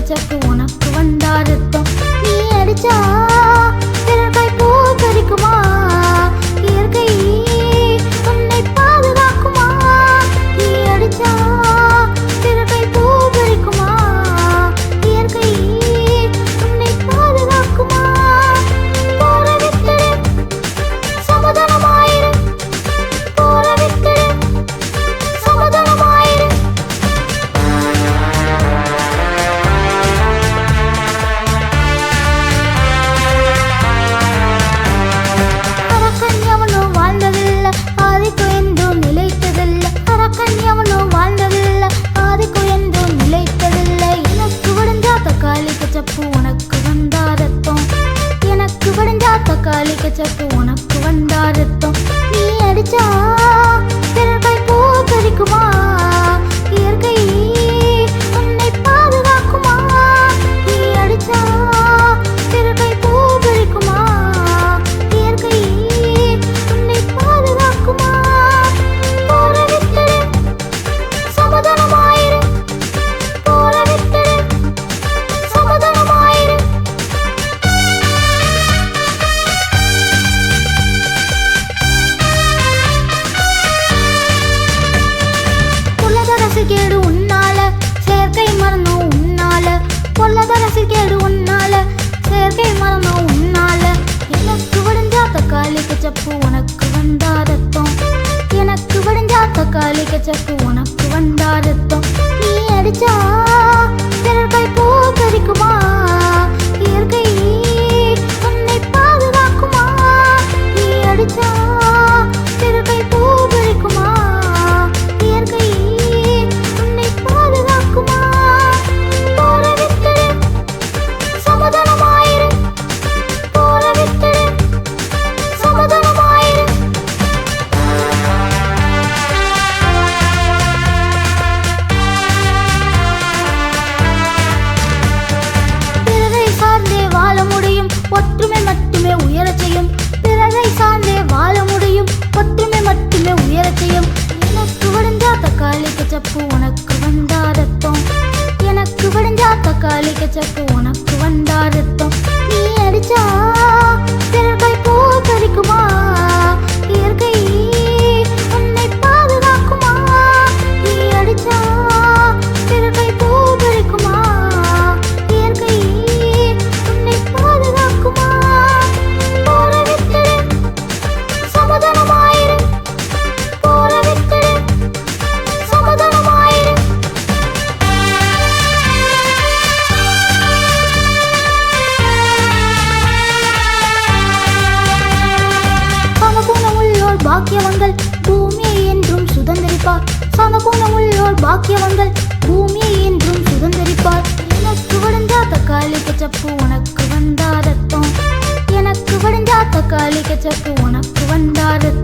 கச்சப்பு உனக்கு வந்தா ரத்தம். நீ அடிச்சா விரல்கை பூ பறிக்குமா? இயற்கை உன்னை பாதுகாக்குமா? நீ அடிச்சா விரல்கை பூ பறிக்குமா? இயற்கை உன்னை பாதுகாக்குமா? போற விட்டுடு சமாதானமாயிரு, போற விட்டுடு சமாதானமாயிரு. அரக்கன் எவனோ வாழ்ந்ததில்ல, ஆதிக்கு என்றும் நிலைத்ததில்ல. அரக்கன் எவனோ வாழ்ந்ததில்ல, ஆதிக்கு என்றும் நிலைத்ததில்லை. எனக்கு வடிஞ்சா தக்காளி கச்சப்பு உனக்கு வந்தா ரத்தம். எனக்கு வடிஞ்சா தக்காளி கச்சப்பு உனக்கு வந்தா ரத்தம். நீ அடிச்சா விரல்கை பூ பறிக்குமா? இயற்கை உன்னை பாதுகாக்குமா? நீ அடிச்சா விரல்கை பூ பறிக்குமா? இயற்கை உன்னை பாதுகாக்குமா? போற விட்டுடு சமாதானமாயிரு, போற விட்டுடு சமாதானமாயிரு. பொல்லதரசு கேடு உன்னால, செயற்கை மரணம் உன்னால. பொல்லதரசு கேடு உன்னால, செயற்கை மரணம் உன்னால. எனக்கு வடிஞ்சா தக்காளி கச்சப்பு உனக்கு வந்தா ரத்தம். எனக்கு வடிஞ்சா தக்காளி கச்சப்பு உனக்கு வந்தா ரத்தம். நீ அடிச்சா விரல்கை பூ பறிக்குமா? இயற்கை உன்னை பாதுகாக்குமா? நீ அடிச்சா விரல்கை பூ பறிக்குமா? இயற்கை உன்னை பாதுகாக்குமா? போற விட்டுடு சமாதானமாயிரு, போற விட்டுடு சமாதானமாயிரு. பிறரை சார்ந்தே வாழ முடியும், ஒற்றுமை மட்டுமே உயரச் செய்யும். பிறரை சார்ந்தே வாழ முடியும், ஒற்றுமை மட்டுமே உயரச் செய்யும். எனக்கு வடிஞ்சா தக்காளி கச்சப்பு உனக்கு வந்தா ரத்தம். எனக்கு வடிஞ்சா தக்காளி கச்சப்பு உனக்கு வந்தா ரத்தம். நீ அடிச்சா விரல்கை பூ பறிக்குமா? இயற்கை உன்னை பாதுகாக்குமா? நீ அடிச்சா விரல்கை பூ பறிக்குமா? இயற்கை உன்னை பாதுகாக்குமா? போற விட்டுடு சமாதானமாயிரு, போற விட்டுடு சமாதானமாயிரு. சமகுணமுள்ளோர் பாக்கியவங்கள் பூமியை என்றும் சுதந்திரிப்பார். சமகுணமுள்ளோர் பாக்கியவங்கள் பூமியை என்றும் சுதந்திரிப்பார். எனக்கு வடிஞ்சா தக்காளி கச்சப்பு உனக்கு வந்தா ரத்தம். எனக்கு வடிஞ்சா தக்காளி கச்சப்பு உனக்கு வந்தா ரத்தம்.